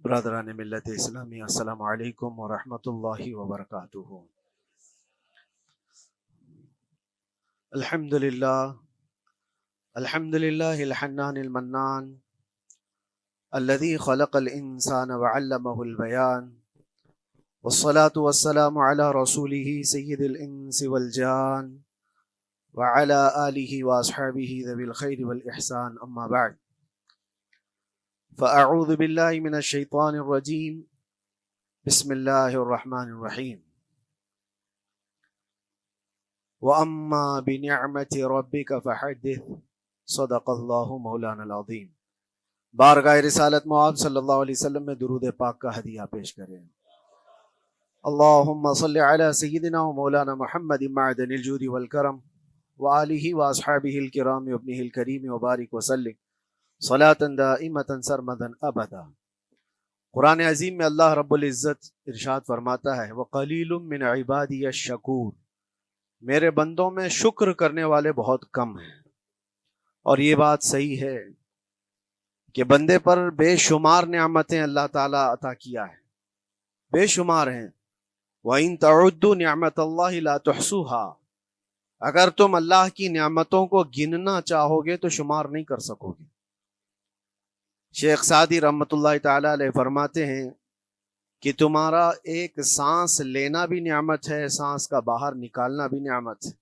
برادران ملت اسلامی، السلام علیکم ورحمۃ اللہ وبرکاتہ۔ الحمد للہ الحنان المنان الذي خلق الانسان وعلمه البیان، والصلاة والسلام على رسوله سید الانس والجان وعلى آلہ واصحابہ ذوی الخیر والاحسان، اما بعد فاعوذ باللہ من الشیطان الرجیم، بسم اللہ الرحمن الرحیم۔ وَأَمَّا بِنِعْمَةِ رَبِّكَ فَحَدِّثْ، صدق اللہ مولانا العظیم۔ بارگاہ رسالت معاذ صلی اللہ علیہ وسلم میں درود پاک کا ہدیہ پیش کریں۔ اللہم صلی علی سیدنا و مولانا محمد معدن الجود والکرم وآلہ واصحابہ الکرام وابنہ الکریم وبارک وسلم صلاۃ دائمۃ سرمدا ابدا۔ قرآن عظیم میں اللہ رب العزت ارشاد فرماتا ہے، وَقَلِيلٌ مِّنْ عِبَادِيَ الشَّكُورُ، میرے بندوں میں شکر کرنے والے بہت کم ہیں۔ اور یہ بات صحیح ہے کہ بندے پر بے شمار نعمتیں اللہ تعالیٰ عطا کیا ہے، بے شمار ہیں۔ وَإِن تَعُدُّوا نِعْمَتَ اللَّهِ لَا تُحْصُوهَا، اگر تم اللہ کی نعمتوں کو گننا چاہو گے تو شمار نہیں کر سکو گے۔ شیخ سعدی رحمۃ اللہ تعالی علیہ فرماتے ہیں کہ تمہارا ایک سانس لینا بھی نعمت ہے، سانس کا باہر نکالنا بھی نعمت ہے،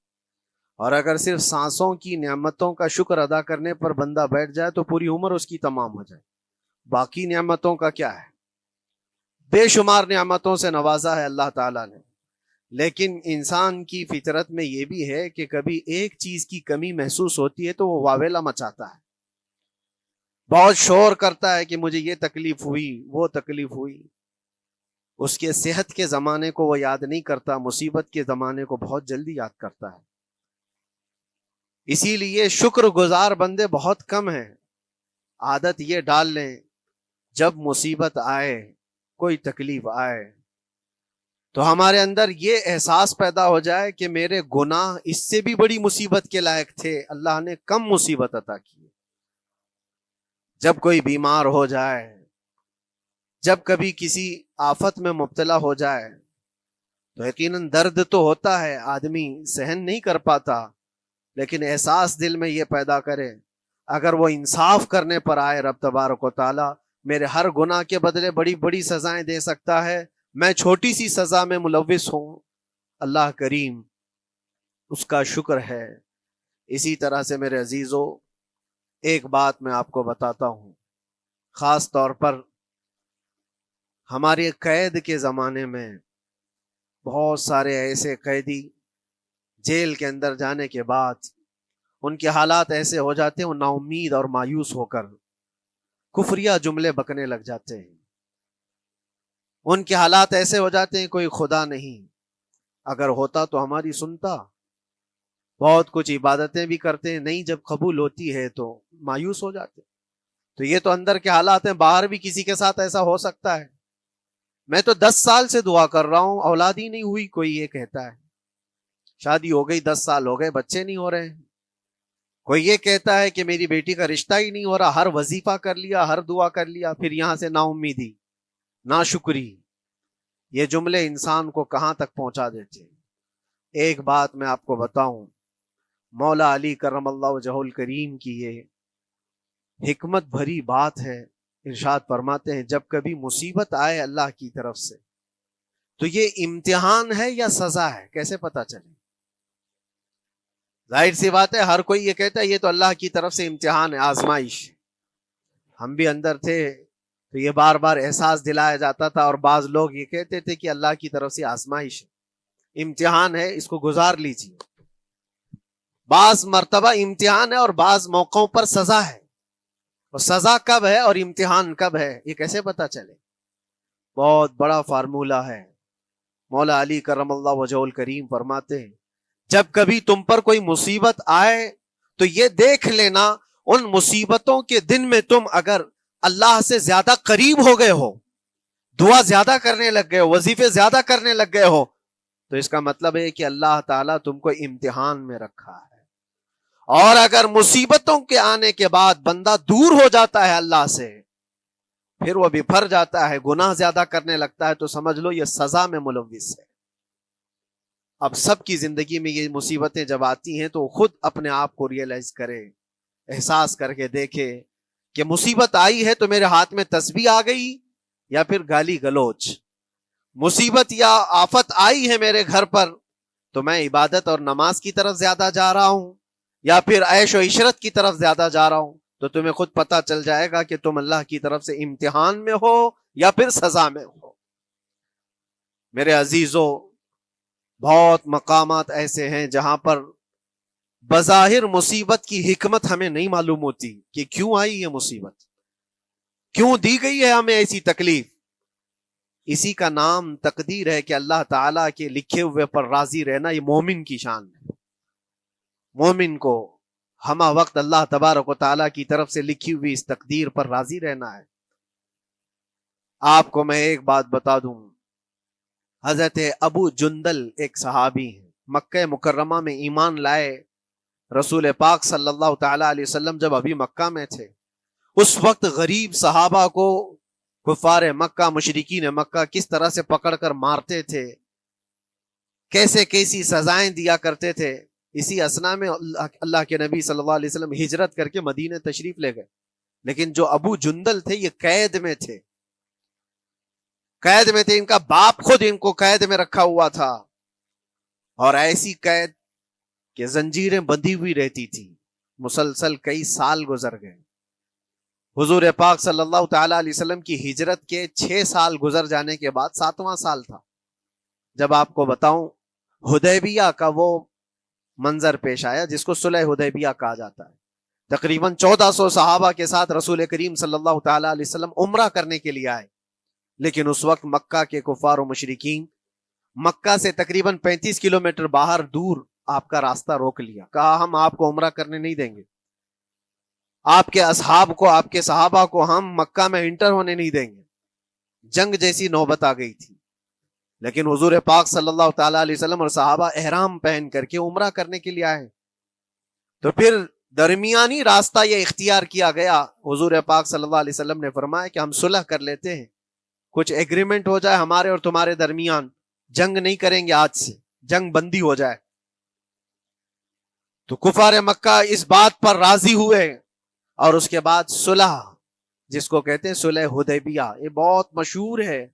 اور اگر صرف سانسوں کی نعمتوں کا شکر ادا کرنے پر بندہ بیٹھ جائے تو پوری عمر اس کی تمام ہو جائے۔ باقی نعمتوں کا کیا ہے؟ بے شمار نعمتوں سے نوازا ہے اللہ تعالیٰ نے، لیکن انسان کی فطرت میں یہ بھی ہے کہ کبھی ایک چیز کی کمی محسوس ہوتی ہے تو وہ واویلا مچاتا ہے، بہت شور کرتا ہے کہ مجھے یہ تکلیف ہوئی، وہ تکلیف ہوئی۔ اس کے صحت کے زمانے کو وہ یاد نہیں کرتا، مصیبت کے زمانے کو بہت جلدی یاد کرتا ہے۔ اسی لیے شکر گزار بندے بہت کم ہیں۔ عادت یہ ڈال لیں، جب مصیبت آئے، کوئی تکلیف آئے، تو ہمارے اندر یہ احساس پیدا ہو جائے کہ میرے گناہ اس سے بھی بڑی مصیبت کے لائق تھے، اللہ نے کم مصیبت عطا کی۔ جب کوئی بیمار ہو جائے، جب کبھی کسی آفت میں مبتلا ہو جائے تو یقیناً درد تو ہوتا ہے، آدمی سہن نہیں کر پاتا، لیکن احساس دل میں یہ پیدا کرے اگر وہ انصاف کرنے پر آئے رب تبارک و تعالی میرے ہر گناہ کے بدلے بڑی بڑی سزائیں دے سکتا ہے، میں چھوٹی سی سزا میں ملوث ہوں، اللہ کریم اس کا شکر ہے۔ اسی طرح سے میرے عزیزو، ایک بات میں آپ کو بتاتا ہوں، خاص طور پر ہمارے قید کے زمانے میں بہت سارے ایسے قیدی جیل کے اندر جانے کے بعد ان کے حالات ایسے ہو جاتے ہیں، وہ نا امید اور مایوس ہو کر کفریہ جملے بکنے لگ جاتے ہیں۔ ان کے حالات ایسے ہو جاتے ہیں کوئی خدا نہیں، اگر ہوتا تو ہماری سنتا۔ بہت کچھ عبادتیں بھی کرتے ہیں، نہیں جب قبول ہوتی ہے تو مایوس ہو جاتے۔ تو یہ تو اندر کے حالات ہیں، باہر بھی کسی کے ساتھ ایسا ہو سکتا ہے۔ میں تو 10 سال سے دعا کر رہا ہوں، اولاد ہی نہیں ہوئی، کوئی یہ کہتا ہے۔ شادی ہو گئی، 10 سال ہو گئے، بچے نہیں ہو رہے ہیں۔ کوئی یہ کہتا ہے کہ میری بیٹی کا رشتہ ہی نہیں ہو رہا، ہر وظیفہ کر لیا، ہر دعا کر لیا، پھر یہاں سے نا امیدی، نا شکری۔ یہ جملے انسان کو کہاں تک پہنچا دیتے ہیں۔ ایک بات میں آپ کو بتاؤں، مولا علی کرم اللہ وجہہ الکریم کی یہ حکمت بھری بات ہے، ارشاد فرماتے ہیں جب کبھی مصیبت آئے اللہ کی طرف سے تو یہ امتحان ہے یا سزا ہے، کیسے پتا چلے؟ ظاہر سی بات ہے، ہر کوئی یہ کہتا ہے یہ تو اللہ کی طرف سے امتحان ہے، آزمائش۔ ہم بھی اندر تھے تو یہ بار بار احساس دلایا جاتا تھا، اور بعض لوگ یہ کہتے تھے کہ اللہ کی طرف سے آزمائش ہے، امتحان ہے، اس کو گزار لیجیے۔ بعض مرتبہ امتحان ہے اور بعض موقعوں پر سزا ہے، اور سزا کب ہے اور امتحان کب ہے یہ کیسے پتا چلے؟ بہت بڑا فارمولہ ہے۔ مولا علی کرم اللہ وجہ الکریم فرماتے ہیں جب کبھی تم پر کوئی مصیبت آئے تو یہ دیکھ لینا ان مصیبتوں کے دن میں تم اگر اللہ سے زیادہ قریب ہو گئے ہو، دعا زیادہ کرنے لگ گئے ہو، وظیفے زیادہ کرنے لگ گئے ہو، تو اس کا مطلب ہے کہ اللہ تعالیٰ تم کو امتحان میں رکھا ہے۔ اور اگر مصیبتوں کے آنے کے بعد بندہ دور ہو جاتا ہے اللہ سے، پھر وہ بپھر جاتا ہے، گناہ زیادہ کرنے لگتا ہے، تو سمجھ لو یہ سزا میں ملوث ہے۔ اب سب کی زندگی میں یہ مصیبتیں جب آتی ہیں تو خود اپنے آپ کو ریئلائز کرے، احساس کر کے دیکھے کہ مصیبت آئی ہے تو میرے ہاتھ میں تسبیح آ گئی یا پھر گالی گلوچ، مصیبت یا آفت آئی ہے میرے گھر پر تو میں عبادت اور نماز کی طرف زیادہ جا رہا ہوں یا پھر عیش و عشرت کی طرف زیادہ جا رہا ہوں، تو تمہیں خود پتا چل جائے گا کہ تم اللہ کی طرف سے امتحان میں ہو یا پھر سزا میں ہو۔ میرے عزیزوں، بہت مقامات ایسے ہیں جہاں پر بظاہر مصیبت کی حکمت ہمیں نہیں معلوم ہوتی کہ کیوں آئی یہ مصیبت، کیوں دی گئی ہے ہمیں ایسی تکلیف۔ اسی کا نام تقدیر ہے کہ اللہ تعالیٰ کے لکھے ہوئے پر راضی رہنا یہ مومن کی شان ہے۔ مومن کو ہمہ وقت اللہ تبارک و تعالیٰ کی طرف سے لکھی ہوئی اس تقدیر پر راضی رہنا ہے۔ آپ کو میں ایک بات بتا دوں، حضرت ابو جندل ایک صحابی ہیں، مکہ مکرمہ میں ایمان لائے، رسول پاک صلی اللہ تعالیٰ علیہ وسلم جب ابھی مکہ میں تھے، اس وقت غریب صحابہ کو کفار مکہ، مشرکین مکہ کس طرح سے پکڑ کر مارتے تھے، کیسے کیسی سزائیں دیا کرتے تھے۔ اسی اسنا میں اللہ کے نبی صلی اللہ علیہ وسلم ہجرت کر کے مدینہ تشریف لے گئے، لیکن جو ابو جندل تھے یہ قید میں تھے، قید میں تھے، ان کا باپ خود ان کو قید میں رکھا ہوا تھا، اور ایسی قید کہ زنجیریں بندھی ہوئی رہتی تھی، مسلسل کئی سال گزر گئے۔ حضور پاک صلی اللہ تعالیٰ علیہ وسلم کی ہجرت کے 6 سال گزر جانے کے بعد 7واں سال تھا جب آپ کو بتاؤں حدیبیہ کا وہ منظر پیش آیا جس کو صلح حدیبیہ کہا جاتا ہے۔ تقریباً 1400 صحابہ کے ساتھ رسول کریم صلی اللہ تعالیٰ علیہ وسلم عمرہ کرنے کے لیے آئے، لیکن اس وقت مکہ کے کفار و مشرکین مکہ سے تقریباً 35 کلومیٹر باہر دور آپ کا راستہ روک لیا، کہا ہم آپ کو عمرہ کرنے نہیں دیں گے، آپ کے اصحاب کو، آپ کے صحابہ کو ہم مکہ میں انٹر ہونے نہیں دیں گے۔ جنگ جیسی نوبت آ گئی تھی، لیکن حضور پاک صلی اللہ تعالیٰ علیہ وسلم اور صحابہ احرام پہن کر کے عمرہ کرنے کے لیے آئے، تو پھر درمیانی راستہ یہ اختیار کیا گیا۔ حضور پاک صلی اللہ علیہ وسلم نے فرمایا کہ ہم صلح کر لیتے ہیں، کچھ ایگریمنٹ ہو جائے ہمارے اور تمہارے درمیان، جنگ نہیں کریں گے، آج سے جنگ بندی ہو جائے۔ تو کفار مکہ اس بات پر راضی ہوئے، اور اس کے بعد صلح، جس کو کہتے ہیں صلح حدیبیہ، یہ بہت مشہور ہے۔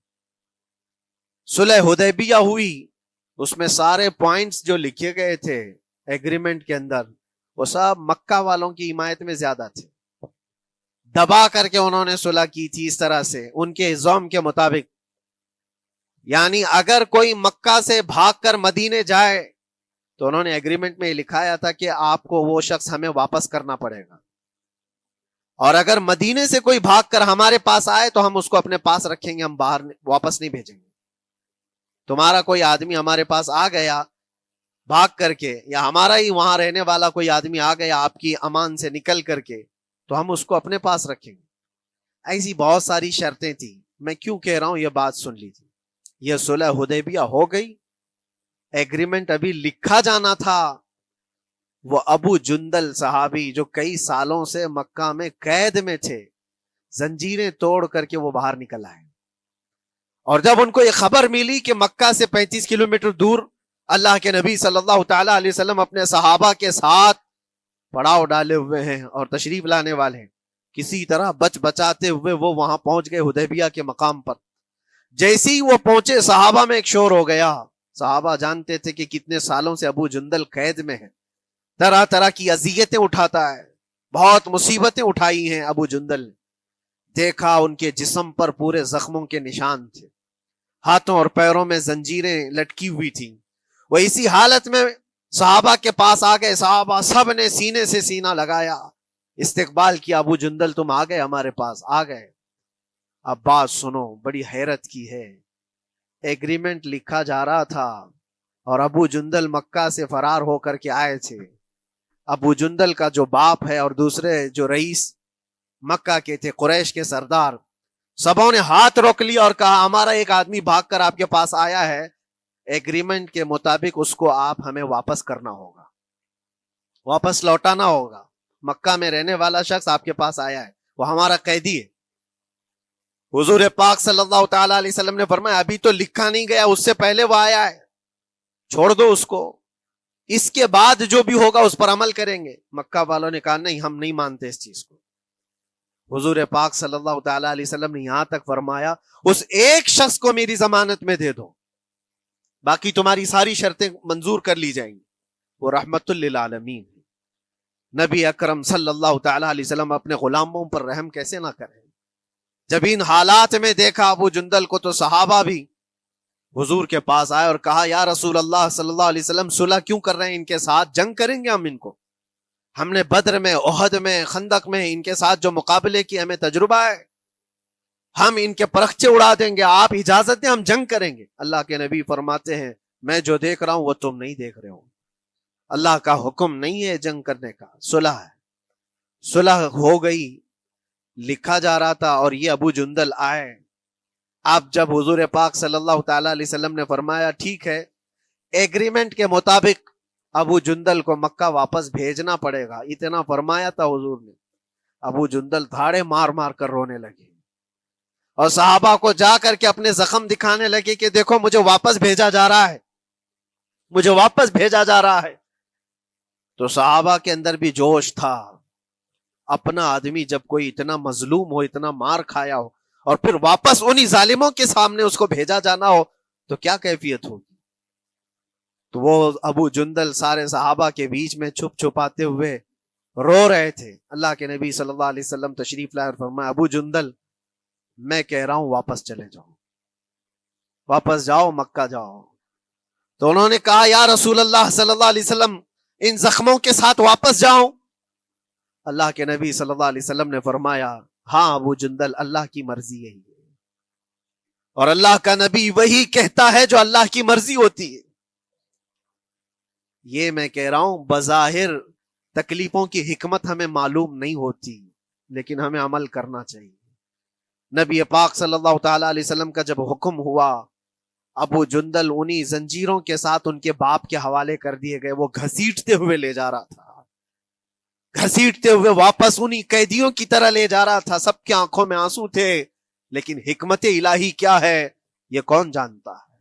صلح حدیبیہ ہوئی، اس میں سارے پوائنٹس جو لکھے گئے تھے ایگریمنٹ کے اندر وہ سب مکہ والوں کی حمایت میں زیادہ تھے، دبا کر کے انہوں نے صلح کی تھی اس طرح سے ان کے زوم کے مطابق، یعنی اگر کوئی مکہ سے بھاگ کر مدینے جائے تو انہوں نے ایگریمنٹ میں لکھایا تھا کہ آپ کو وہ شخص ہمیں واپس کرنا پڑے گا، اور اگر مدینے سے کوئی بھاگ کر ہمارے پاس آئے تو ہم اس کو اپنے پاس رکھیں گے، ہم باہر واپس نہیں بھیجیں گے۔ تمہارا کوئی آدمی ہمارے پاس آ گیا بھاگ کر کے، یا ہمارا ہی وہاں رہنے والا کوئی آدمی آ گیا آپ کی امان سے نکل کر کے، تو ہم اس کو اپنے پاس رکھیں گے۔ ایسی بہت ساری شرطیں تھیں، میں کیوں کہہ رہا ہوں یہ بات سن لیجیے۔ یہ صلح حدیبیہ ہو گئی، ایگریمنٹ ابھی لکھا جانا تھا، وہ ابو جندل صحابی جو کئی سالوں سے مکہ میں قید میں تھے، زنجیریں توڑ کر کے وہ باہر نکل آئے، اور جب ان کو یہ خبر ملی کہ مکہ سے 35 کلومیٹر دور اللہ کے نبی صلی اللہ تعالیٰ علیہ وسلم اپنے صحابہ کے ساتھ پڑاؤ ڈالے ہوئے ہیں اور تشریف لانے والے ہیں، کسی طرح بچ بچاتے ہوئے وہ وہاں پہنچ گئے حدیبیہ کے مقام پر۔ جیسے ہی وہ پہنچے صحابہ میں ایک شور ہو گیا، صحابہ جانتے تھے کہ کتنے سالوں سے ابو جندل قید میں ہے، طرح طرح کی اذیتیں اٹھاتا ہے، بہت مصیبتیں اٹھائی ہیں ابو جندل۔ دیکھا ان کے جسم پر پورے زخموں کے نشان تھے، ہاتھوں اور پیروں میں زنجیریں لٹکی ہوئی تھیں۔ وہ اسی حالت میں صحابہ کے پاس آ گئے، صحابہ سب نے سینے سے سینہ لگایا، استقبال کیا، ابو جندل تم آ گئے ہمارے پاس، آ گئے۔ اب بات سنو، بڑی حیرت کی ہے، ایگریمنٹ لکھا جا رہا تھا اور ابو جندل مکہ سے فرار ہو کر کے آئے تھے۔ ابو جندل کا جو باپ ہے اور دوسرے جو رئیس مکہ کے تھے، قریش کے سردار، سبوں نے ہاتھ روک لیا اور کہا ہمارا ایک آدمی بھاگ کر آپ کے پاس آیا ہے، ایگریمنٹ کے مطابق اس کو آپ ہمیں واپس کرنا ہوگا، واپس لوٹانا ہوگا۔ مکہ میں رہنے والا شخص آپ کے پاس آیا ہے، وہ ہمارا قیدی ہے۔ حضور پاک صلی اللہ تعالی علیہ وسلم نے فرمایا ابھی تو لکھا نہیں گیا، اس سے پہلے وہ آیا ہے، چھوڑ دو اس کو، اس کے بعد جو بھی ہوگا اس پر عمل کریں گے۔ مکہ والوں نے کہا نہیں، ہم نہیں مانتے اس چیز کو۔ حضور پاک صلی اللہ تعالی علیہ وسلم نے یہاں تک فرمایا اس ایک شخص کو میری ضمانت میں دے دو، باقی تمہاری ساری شرطیں منظور کر لی جائیں گی۔ وہ رحمت للعالمین، نبی اکرم صلی اللہ تعالی علیہ وسلم اپنے غلاموں پر رحم کیسے نہ کریں؟ جب ان حالات میں دیکھا ابو جندل کو تو صحابہ بھی حضور کے پاس آئے اور کہا یا رسول اللہ صلی اللہ علیہ وسلم صلح کیوں کر رہے ہیں ان کے ساتھ؟ جنگ کریں گے ہم ان کو، ہم نے بدر میں، احد میں، خندق میں ان کے ساتھ جو مقابلے کی ہمیں تجربہ ہے، ہم ان کے پرخچے اڑا دیں گے، آپ اجازت دیں ہم جنگ کریں گے۔ اللہ کے نبی فرماتے ہیں میں جو دیکھ رہا ہوں وہ تم نہیں دیکھ رہے ہو، اللہ کا حکم نہیں ہے جنگ کرنے کا، صلح ہے۔ صلح ہو گئی، لکھا جا رہا تھا، اور یہ ابو جندل آئے۔ اب جب حضور پاک صلی اللہ تعالی علیہ وسلم نے فرمایا ٹھیک ہے، ایگریمنٹ کے مطابق ابو جندل کو مکہ واپس بھیجنا پڑے گا، اتنا فرمایا تھا حضور نے، ابو جندل دھاڑے مار مار کر رونے لگے اور صحابہ کو جا کر کے اپنے زخم دکھانے لگے کہ دیکھو مجھے واپس بھیجا جا رہا ہے، مجھے واپس بھیجا جا رہا ہے۔ تو صحابہ کے اندر بھی جوش تھا، اپنا آدمی جب کوئی اتنا مظلوم ہو، اتنا مار کھایا ہو، اور پھر واپس انہی ظالموں کے سامنے اس کو بھیجا جانا ہو تو کیا کیفیت ہوگی۔ تو وہ ابو جندل سارے صحابہ کے بیچ میں چھپ چھپاتے ہوئے رو رہے تھے۔ اللہ کے نبی صلی اللہ علیہ وسلم تشریف لائے اور فرمایا ابو جندل میں کہہ رہا ہوں واپس چلے جاؤ، واپس جاؤ، مکہ جاؤ۔ تو انہوں نے کہا یا رسول اللہ صلی اللہ علیہ وسلم ان زخموں کے ساتھ واپس جاؤ؟ اللہ کے نبی صلی اللہ علیہ وسلم نے فرمایا ہاں ابو جندل، اللہ کی مرضی یہی ہے، اور اللہ کا نبی وہی کہتا ہے جو اللہ کی مرضی ہوتی ہے۔ یہ میں کہہ رہا ہوں بظاہر تکلیفوں کی حکمت ہمیں معلوم نہیں ہوتی، لیکن ہمیں عمل کرنا چاہیے۔ نبی پاک صلی اللہ تعالی علیہ وسلم کا جب حکم ہوا، ابو جندل انہی زنجیروں کے ساتھ ان کے باپ کے حوالے کر دیے گئے، وہ گھسیٹتے ہوئے لے جا رہا تھا، گھسیٹتے ہوئے واپس انہی قیدیوں کی طرح لے جا رہا تھا۔ سب کی آنکھوں میں آنسو تھے، لیکن حکمت الہی کیا ہے یہ کون جانتا ہے؟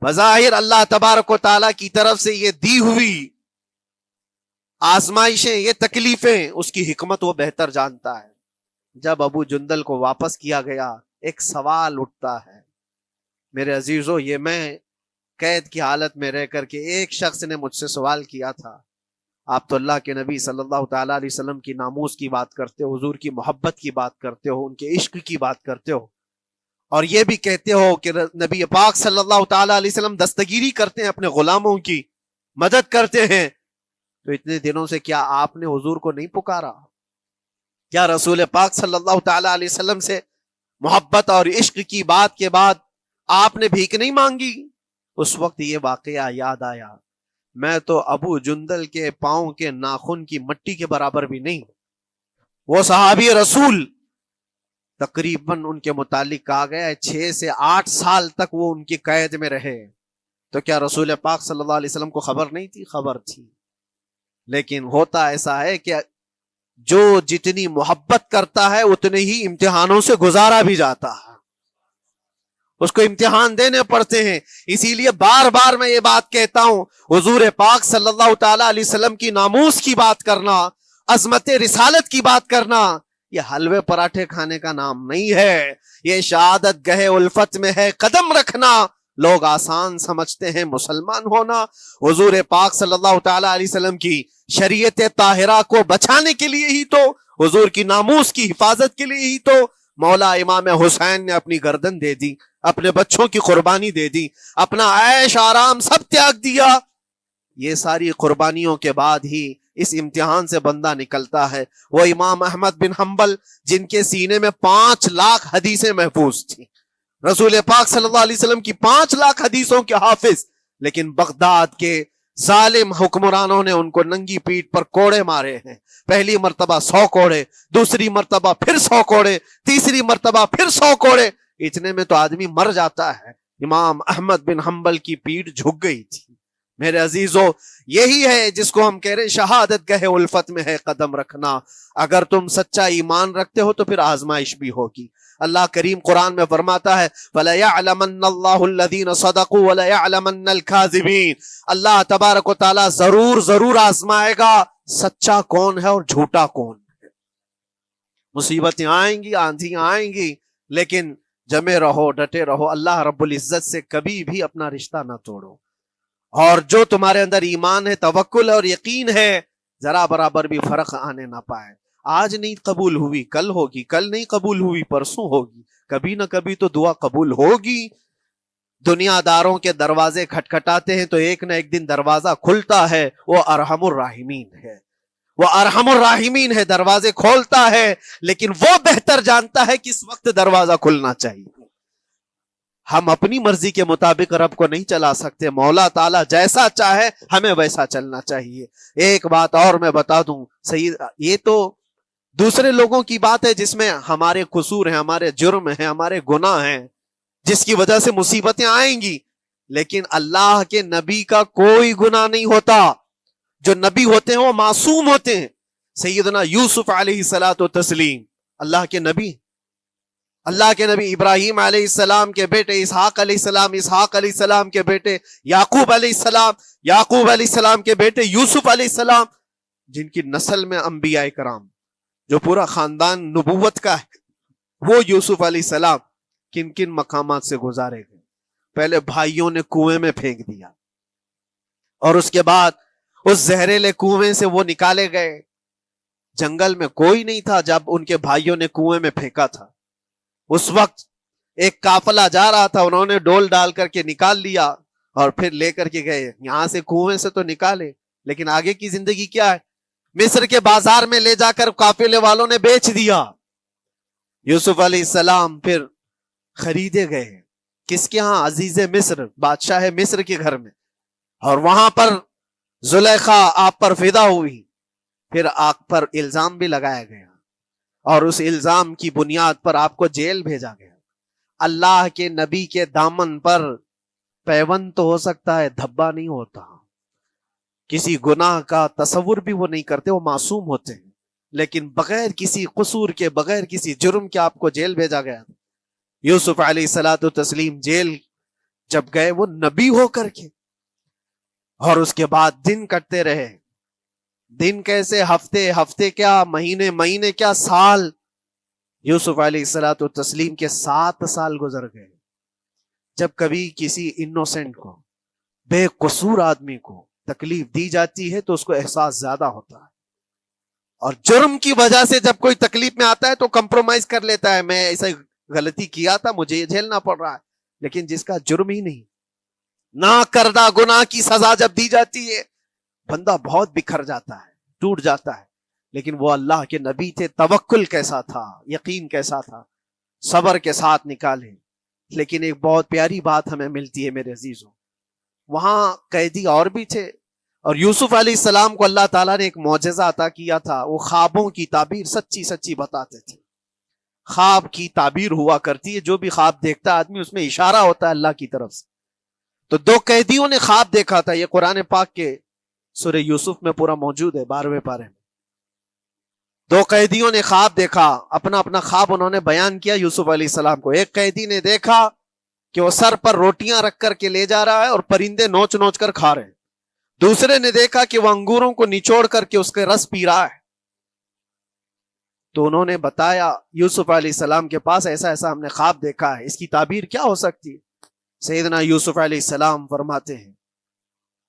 بظاہر اللہ تبارک و تعالیٰ کی طرف سے یہ دی ہوئی آزمائشیں، یہ تکلیفیں، اس کی حکمت وہ بہتر جانتا ہے۔ جب ابو جندل کو واپس کیا گیا، ایک سوال اٹھتا ہے میرے عزیزو، یہ میں قید کی حالت میں رہ کر کے ایک شخص نے مجھ سے سوال کیا تھا، آپ تو اللہ کے نبی صلی اللہ تعالی علیہ وسلم کی ناموس کی بات کرتے ہو، حضور کی محبت کی بات کرتے ہو، ان کے عشق کی بات کرتے ہو، اور یہ بھی کہتے ہو کہ نبی پاک صلی اللہ تعالی علیہ وسلم دستگیری کرتے ہیں، اپنے غلاموں کی مدد کرتے ہیں، تو اتنے دنوں سے کیا آپ نے حضور کو نہیں پکارا؟ کیا رسول پاک صلی اللہ تعالی علیہ وسلم سے محبت اور عشق کی بات کے بعد آپ نے بھیک نہیں مانگی؟ اس وقت یہ واقعہ یاد آیا، میں تو ابو جندل کے پاؤں کے ناخن کی مٹی کے برابر بھی نہیں۔ وہ صحابی رسول تقریباً ان کے متعلق کہا گیا ہے 6 سے 8 سال تک وہ ان کی قید میں رہے، تو کیا رسول پاک صلی اللہ علیہ وسلم کو خبر نہیں تھی؟ خبر تھی، لیکن ہوتا ایسا ہے کہ جو جتنی محبت کرتا ہے اتنے ہی امتحانوں سے گزارا بھی جاتا ہے، اس کو امتحان دینے پڑتے ہیں۔ اسی لیے بار بار میں یہ بات کہتا ہوں، حضور پاک صلی اللہ تعالی علیہ وسلم کی ناموس کی بات کرنا، عظمت رسالت کی بات کرنا، یہ حلوے پراٹھے کھانے کا نام نہیں ہے، یہ شہادت گہے الفت میں ہے قدم رکھنا۔ لوگ آسان سمجھتے ہیں مسلمان ہونا، حضور پاک صلی اللہ تعالی علیہ وسلم کی شریعت طاہرہ کو بچانے کے لیے ہی تو، حضور کی ناموس کی حفاظت کے لیے ہی تو مولا امام حسین نے اپنی گردن دے دی، اپنے بچوں کی قربانی دے دی، اپنا عیش آرام سب تیاگ دیا۔ یہ ساری قربانیوں کے بعد ہی اس امتحان سے بندہ نکلتا ہے۔ وہ امام احمد بن حنبل جن کے سینے میں 5 لاکھ حدیثیں محفوظ تھیں، رسول پاک صلی اللہ علیہ وسلم کی 5 لاکھ حدیثوں کے حافظ، لیکن بغداد کے ظالم حکمرانوں نے ان کو ننگی پیٹھ پر کوڑے مارے ہیں، پہلی مرتبہ 100 کوڑے، دوسری مرتبہ پھر 100 کوڑے، تیسری مرتبہ پھر 100 کوڑے، اتنے میں تو آدمی مر جاتا ہے۔ امام احمد بن حنبل کی پیٹھ جھک گئی تھی۔ میرے عزیزو، یہی ہے جس کو ہم کہہ رہے ہیں شہادت گہے الفت میں ہے قدم رکھنا۔ اگر تم سچا ایمان رکھتے ہو تو پھر آزمائش بھی ہوگی، اللہ کریم قرآن میں فرماتا ہے وَلَيَعْلَمَنَّ اللَّهُ الَّذِينَ صَدَقُوا وَلَيَعْلَمَنَّ الْكَاذِبِينَ، اللہ تبارک و تعالیٰ ضرور آزمائے گا سچا کون ہے اور جھوٹا کون ہے۔ مصیبتیں آئیں گی، آندھیاں آئیں گی، لیکن جمے رہو، ڈٹے رہو، اللہ رب العزت سے کبھی بھی اپنا رشتہ نہ توڑو، اور جو تمہارے اندر ایمان ہے، توکل اور یقین ہے، ذرا برابر بھی فرق آنے نہ پائے۔ آج نہیں قبول ہوئی کل ہوگی، کل نہیں قبول ہوئی پرسوں ہوگی، کبھی نہ کبھی تو دعا قبول ہوگی۔ دنیا داروں کے دروازے کھٹکھٹاتے ہیں تو ایک نہ ایک دن دروازہ کھلتا ہے، وہ ارحم الراحمین ہے، وہ ارحم الراحمین ہے، دروازے کھولتا ہے، لیکن وہ بہتر جانتا ہے کس وقت دروازہ کھلنا چاہیے۔ ہم اپنی مرضی کے مطابق رب کو نہیں چلا سکتے، مولا تعالیٰ جیسا چاہے ہمیں ویسا چلنا چاہیے۔ ایک بات اور میں بتا دوں سید، یہ تو دوسرے لوگوں کی بات ہے جس میں ہمارے قصور ہیں، ہمارے جرم ہیں، ہمارے گناہ ہیں، جس کی وجہ سے مصیبتیں آئیں گی، لیکن اللہ کے نبی کا کوئی گناہ نہیں ہوتا۔ جو نبی ہوتے ہیں وہ معصوم ہوتے ہیں۔ سیدنا یوسف علیہ الصلوۃ والتسلیم اللہ کے نبی، اللہ کے نبی ابراہیم علیہ السلام کے بیٹے اسحاق علیہ السلام، اسحاق علیہ السلام کے بیٹے یعقوب علیہ السلام، یعقوب علیہ السلام کے بیٹے یوسف علیہ السلام، جن کی نسل میں انبیاء کرام، جو پورا خاندان نبوت کا ہے، وہ یوسف علیہ السلام کن کن مقامات سے گزارے گئے۔ پہلے بھائیوں نے کنویں میں پھینک دیا، اور اس کے بعد اس زہریلے کنویں سے وہ نکالے گئے۔ جنگل میں کوئی نہیں تھا جب ان کے بھائیوں نے کنویں میں پھینکا تھا۔ اس وقت ایک قافلہ جا رہا تھا، انہوں نے ڈول ڈال کر کے نکال لیا اور پھر لے کر کے گئے۔ یہاں سے کنویں سے تو نکالے، لیکن آگے کی زندگی کیا ہے؟ مصر کے بازار میں لے جا کر قافلے والوں نے بیچ دیا۔ یوسف علیہ السلام پھر خریدے گئے، کس کے ہاں؟ عزیز مصر، بادشاہ مصر کے گھر میں، اور وہاں پر زلیخا آپ پر فدا ہوئی۔ پھر آپ پر الزام بھی لگایا گیا، اور اس الزام کی بنیاد پر آپ کو جیل بھیجا گیا۔ اللہ کے نبی کے دامن پر پیوند تو ہو سکتا ہے، دھبا نہیں ہوتا۔ کسی گناہ کا تصور بھی وہ نہیں کرتے، وہ معصوم ہوتے ہیں، لیکن بغیر کسی قصور کے، بغیر کسی جرم کے آپ کو جیل بھیجا گیا۔ یوسف علیہ الصلوۃ والتسلیم جیل جب گئے، وہ نبی ہو کر کے، اور اس کے بعد دن کٹتے رہے۔ دن کیسے؟ ہفتے، ہفتے کیا مہینے، مہینے کیا سال۔ یوسف علیہ الصلوۃ والتسلیم کے 7 سال گزر گئے۔ جب کبھی کسی انوسنٹ کو، بے قصور آدمی کو تکلیف دی جاتی ہے تو اس کو احساس زیادہ ہوتا ہے، اور جرم کی وجہ سے جب کوئی تکلیف میں آتا ہے تو کمپرومائز کر لیتا ہے، میں ایسا غلطی کیا تھا، مجھے یہ جھیلنا پڑ رہا ہے۔ لیکن جس کا جرم ہی نہیں، نہ کردہ گناہ کی سزا جب دی جاتی ہے، بندہ بہت بکھر جاتا ہے، ٹوٹ جاتا ہے۔ لیکن وہ اللہ کے نبی تھے، توکل کیسا تھا، یقین کیسا تھا، صبر کے ساتھ نکالے۔ لیکن ایک بہت پیاری بات ہمیں ملتی ہے میرے عزیزوں، وہاں قیدی اور بھی تھے، اور یوسف علیہ السلام کو اللہ تعالیٰ نے ایک معجزہ عطا کیا تھا۔ وہ خوابوں کی تعبیر سچی سچی بتاتے تھے۔ خواب کی تعبیر ہوا کرتی ہے، جو بھی خواب دیکھتا ہے آدمی، اس میں اشارہ ہوتا ہے اللہ کی طرف سے۔ تو 2 قیدیوں نے خواب دیکھا تھا، یہ قرآن پاک کے سورہ یوسف میں پورا موجود ہے، 12ویں پارے میں۔ 2 قیدیوں نے خواب دیکھا، اپنا اپنا خواب انہوں نے بیان کیا یوسف علیہ السلام کو۔ ایک قیدی نے دیکھا کہ وہ سر پر روٹیاں رکھ کر کے لے جا رہا ہے اور پرندے نوچ نوچ کر کھا رہے ہیں۔ دوسرے نے دیکھا کہ وہ انگوروں کو نچوڑ کر کے اس کے رس پی رہا ہے۔ تو انہوں نے بتایا یوسف علیہ السلام کے پاس، ایسا ایسا ہم نے خواب دیکھا ہے، اس کی تعبیر کیا ہو سکتی ہے؟ سیدنا یوسف علیہ السلام فرماتے ہیں،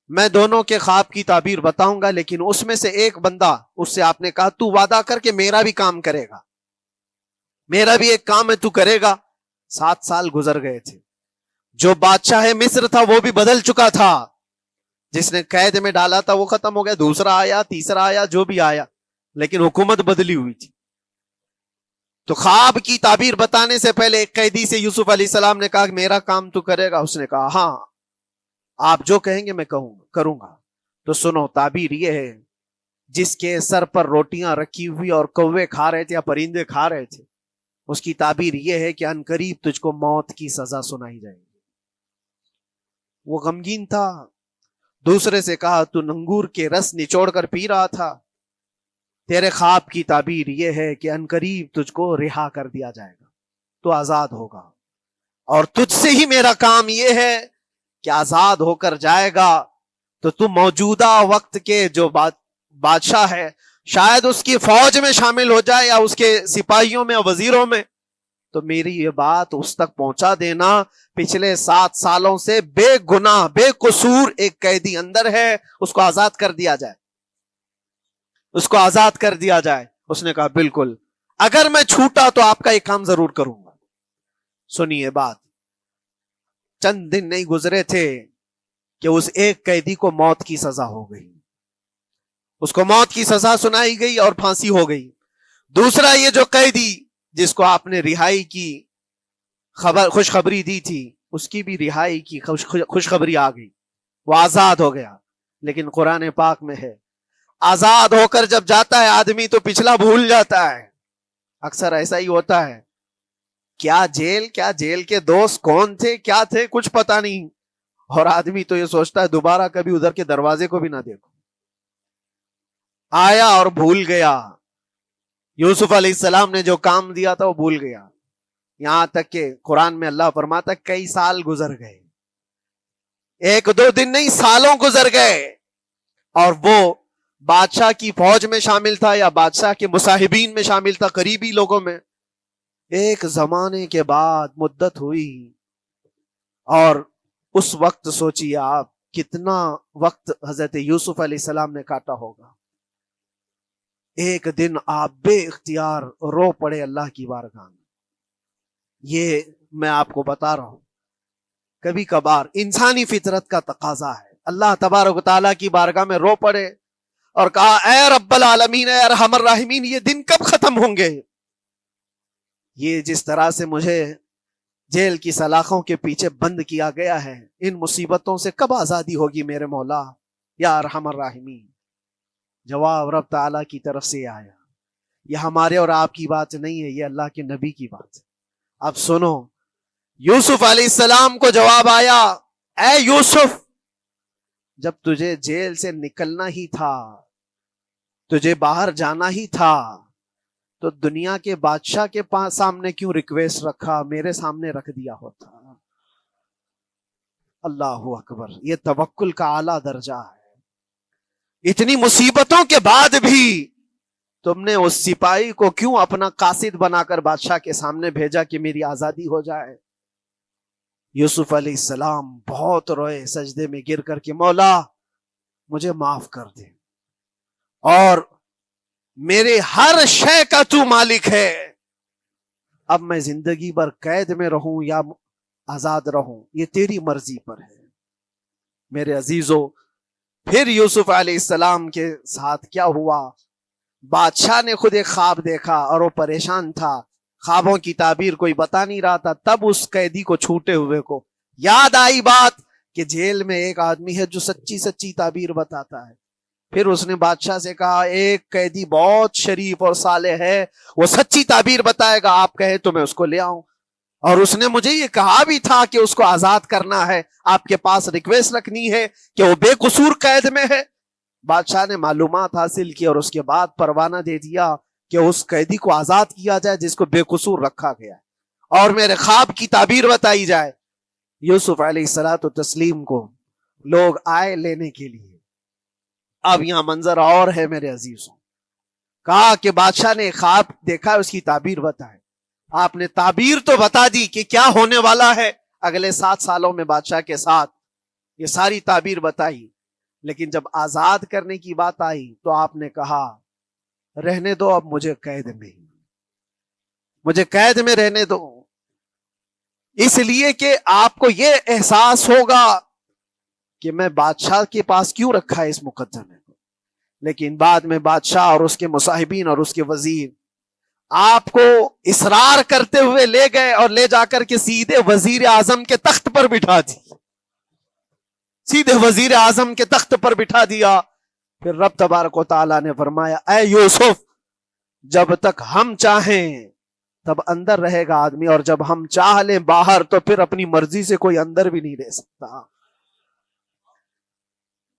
میں دونوں کے خواب کی تعبیر بتاؤں گا، لیکن اس میں سے ایک بندہ، اس سے آپ نے کہا تو وعدہ کر کے میرا بھی کام کرے گا، میرا بھی ایک کام ہے تو کرے گا۔ 7 سال گزر گئے تھے، جو بادشاہ مصر تھا وہ بھی بدل چکا تھا، جس نے قید میں ڈالا تھا وہ ختم ہو گیا، دوسرا آیا، تیسرا آیا، جو بھی آیا، لیکن حکومت بدلی ہوئی تھی۔ تو خواب کی تعبیر بتانے سے پہلے ایک قیدی سے یوسف علیہ السلام نے کہا کہ میرا کام تو کرے گا؟ اس نے کہا ہاں، آپ جو کہیں گے میں کروں گا۔ تو سنو، تعبیر یہ ہے، جس کے سر پر روٹیاں رکھی ہوئی اور کوے کھا رہے تھے یا پرندے کھا رہے تھے، اس کی تعبیر یہ ہے کہ عنقریب تجھ کو موت کی سزا سنائی جائے گی۔ وہ غمگین تھا۔ دوسرے سے کہا تو انگور کے رس نچوڑ کر پی رہا تھا، تیرے خواب کی تعبیر یہ ہے کہ عنقریب تجھ کو رہا کر دیا جائے گا۔ تو آزاد ہوگا، اور تجھ سے ہی میرا کام یہ ہے کہ آزاد ہو کر جائے گا تو تو موجودہ وقت کے جو بادشاہ ہے شاید اس کی فوج میں شامل ہو جائے یا اس کے سپاہیوں میں یا وزیروں میں، تو میری یہ بات اس تک پہنچا دینا پچھلے 7 سالوں سے بے گناہ بے قصور ایک قیدی اندر ہے، اس کو آزاد کر دیا جائے، اس کو آزاد کر دیا جائے۔ اس نے کہا بالکل، اگر میں چھوٹا تو آپ کا ایک کام ضرور کروں گا۔ سنیے بات، چند دن نہیں گزرے تھے کہ اس ایک قیدی کو موت کی سزا ہو گئی، اس کو موت کی سزا سنائی گئی اور پھانسی ہو گئی۔ دوسرا یہ جو قیدی جس کو آپ نے رہائی کی خوشخبری دی تھی، اس کی بھی رہائی کی خوشخبری آ گئی، وہ آزاد ہو گیا۔ لیکن قرآن پاک میں ہے آزاد ہو کر جب جاتا ہے آدمی تو پچھلا بھول جاتا ہے، اکثر ایسا ہی ہوتا ہے۔ کیا جیل کے دوست کون تھے کیا تھے کچھ پتا نہیں، اور آدمی تو یہ سوچتا ہے دوبارہ کبھی ادھر کے دروازے کو بھی نہ دیکھو، آیا اور بھول گیا۔ یوسف علیہ السلام نے جو کام دیا تھا وہ بھول گیا، یہاں تک کہ قرآن میں اللہ فرماتا کئی سال گزر گئے، 1-2 دن نہیں سالوں گزر گئے، اور وہ بادشاہ کی فوج میں شامل تھا یا بادشاہ کے مصاحبین میں شامل تھا، قریبی لوگوں میں۔ ایک زمانے کے بعد مدت ہوئی، اور اس وقت سوچیے آپ کتنا وقت حضرت یوسف علیہ السلام نے کاٹا ہوگا۔ ایک دن آپ بے اختیار رو پڑے اللہ کی بارگاہ میں۔ یہ میں آپ کو بتا رہا ہوں، کبھی کبھار انسانی فطرت کا تقاضا ہے، اللہ تبارک و تعالیٰ کی بارگاہ میں رو پڑے اور کہا اے رب العالمین، اے ارحم الراحمین، یہ دن کب ختم ہوں گے؟ یہ جس طرح سے مجھے جیل کی سلاخوں کے پیچھے بند کیا گیا ہے، ان مصیبتوں سے کب آزادی ہوگی میرے مولا یا ارحم الراحمین؟ جواب رب تعالیٰ کی طرف سے آیا، یہ ہمارے اور آپ کی بات نہیں ہے، یہ اللہ کے نبی کی بات ہے۔ اب سنو، یوسف علیہ السلام کو جواب آیا، اے یوسف، جب تجھے جیل سے نکلنا ہی تھا، تجھے باہر جانا ہی تھا، تو دنیا کے بادشاہ کے پاس سامنے کیوں ریکویسٹ رکھا، میرے سامنے رکھ دیا ہوتا۔ اللہ اکبر، یہ توکل کا اعلیٰ درجہ ہے۔ اتنی مصیبتوں کے بعد بھی تم نے اس سپاہی کو کیوں اپنا قاصد بنا کر بادشاہ کے سامنے بھیجا کہ میری آزادی ہو جائے؟ یوسف علیہ السلام بہت روئے، سجدے میں گر کر کے مولا مجھے معاف کر دے، اور میرے ہر شے کا تو مالک ہے، اب میں زندگی بھر قید میں رہوں یا آزاد رہوں یہ تیری مرضی پر ہے۔ میرے عزیزو، پھر یوسف علیہ السلام کے ساتھ کیا ہوا؟ بادشاہ نے خود ایک خواب دیکھا اور وہ پریشان تھا، خوابوں کی تعبیر کوئی بتا نہیں رہا تھا۔ تب اس قیدی کو چھوٹے ہوئے کو یاد آئی بات کہ جیل میں ایک آدمی ہے جو سچی تعبیر بتاتا ہے۔ پھر اس نے بادشاہ سے کہا ایک قیدی بہت شریف اور صالح ہے، وہ سچی تعبیر بتائے گا، آپ کہے تو میں اس کو لے آؤں، اور اس نے مجھے یہ کہا بھی تھا کہ اس کو آزاد کرنا ہے، آپ کے پاس ریکویسٹ رکھنی ہے کہ وہ بے قصور قید میں ہے۔ بادشاہ نے معلومات حاصل کی اور اس کے بعد پروانہ دے دیا کہ اس قیدی کو آزاد کیا جائے جس کو بے قصور رکھا گیا ہے، اور میرے خواب کی تعبیر بتائی جائے۔ یوسف علیہ الصلوۃ والتسلیم کو لوگ آئے لینے کے لیے۔ اب یہاں منظر اور ہے میرے عزیزوں، کہا کہ بادشاہ نے خواب دیکھا، اس کی تعبیر بتائے۔ آپ نے تعبیر تو بتا دی کہ کیا ہونے والا ہے اگلے 7 سالوں میں بادشاہ کے ساتھ، یہ ساری تعبیر بتائی، لیکن جب آزاد کرنے کی بات آئی تو آپ نے کہا رہنے دو، اب مجھے قید میں رہنے دو، اس لیے کہ آپ کو یہ احساس ہوگا کہ میں بادشاہ کے پاس کیوں رکھا ہے اس مقدمے کو۔ لیکن بعد میں بادشاہ اور اس کے مصاحبین اور اس کے وزیر آپ کو اصرار کرتے ہوئے لے گئے اور لے جا کر کے سیدھے وزیر اعظم کے تخت پر بٹھا دی، سیدھے وزیر اعظم کے تخت پر بٹھا دیا۔ پھر رب تبارک و تعالیٰ نے فرمایا اے یوسف، جب تک ہم چاہیں تب اندر رہے گا آدمی، اور جب ہم چاہ لیں باہر تو پھر اپنی مرضی سے کوئی اندر بھی نہیں رہ سکتا۔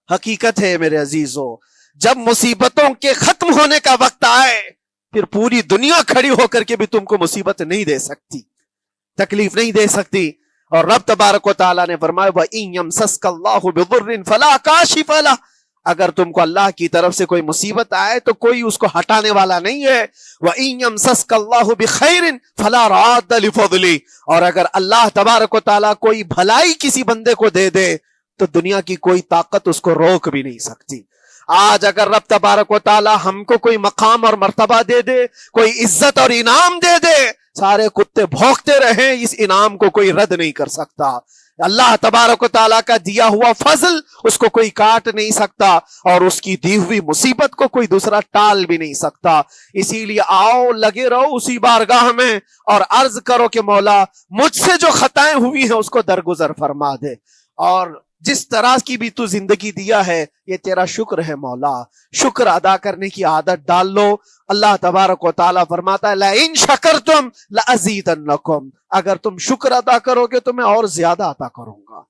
حقیقت ہے میرے عزیزو، جب مصیبتوں کے ختم ہونے کا وقت آئے پھر پوری دنیا کھڑی ہو کر کے بھی تم کو مصیبت نہیں دے سکتی۔ تکلیف نہیں دے سکتی. اور رب تبارک و تعالیٰ نے فرمایا وَإِن يَمْسَسْكَ اللَّهُ بِضُرٍّ فَلَا كَاشِفَ لَهُ، اگر تم کو اللہ کی طرف سے کوئی مصیبت آئے تو کوئی اس کو ہٹانے والا نہیں ہے. وَإِن يَمْسَسْكَ اللَّهُ بِخَيْرٍ فَلَا رَادَّ لِفَضْلِهِ، اور اگر اللہ تبارک و تعالیٰ کوئی بھلائی کسی بندے کو دے دے تو دنیا کی کوئی طاقت اس کو روک بھی نہیں سکتی. آج اگر رب تبارک و تعالیٰ ہم کو کوئی مقام اور مرتبہ دے دے، کوئی عزت اور انعام دے دے، سارے کتے بھونکتے رہیں، اس انعام کو کوئی رد نہیں کر سکتا. اللہ تبارک و تعالیٰ کا دیا ہوا فضل اس کو کوئی کاٹ نہیں سکتا، اور اس کی دی ہوئی مصیبت کو کوئی دوسرا ٹال بھی نہیں سکتا. اسی لیے آؤ لگے رہو اسی بارگاہ میں اور عرض کرو کہ مولا مجھ سے جو خطائیں ہوئی ہیں اس کو درگزر فرما دے، اور جس طرح کی بھی تو زندگی دیا ہے یہ تیرا شکر ہے مولا. شکر ادا کرنے کی عادت ڈال لو. اللہ تبارک و تعالیٰ فرماتا ہے لَإِن شَكَرْتُمْ لَأَزِيدَنَّكُمْ، اگر تم شکر ادا کرو گے تو میں اور زیادہ عطا کروں گا،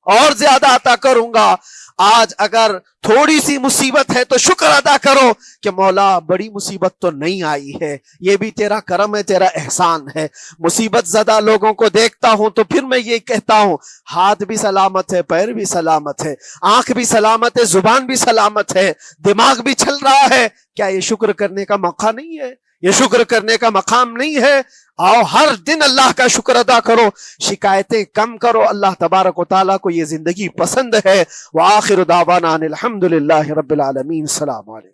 اور زیادہ عطا کروں گا. آج اگر تھوڑی سی مصیبت ہے تو شکر ادا کرو کہ مولا بڑی مصیبت تو نہیں آئی ہے، یہ بھی تیرا کرم ہے، تیرا احسان ہے. مصیبت زدہ لوگوں کو دیکھتا ہوں تو پھر میں یہ کہتا ہوں ہاتھ بھی سلامت ہے، پیر بھی سلامت ہے، آنکھ بھی سلامت ہے، زبان بھی سلامت ہے، دماغ بھی چل رہا ہے. کیا یہ شکر کرنے کا موقع نہیں ہے؟ یہ شکر کرنے کا مقام نہیں ہے؟ آؤ ہر دن اللہ کا شکر ادا کرو، شکایتیں کم کرو. اللہ تبارک و تعالیٰ کو یہ زندگی پسند ہے. وآخر دعوانا ان الحمد للہ رب العالمین. السلام علیکم.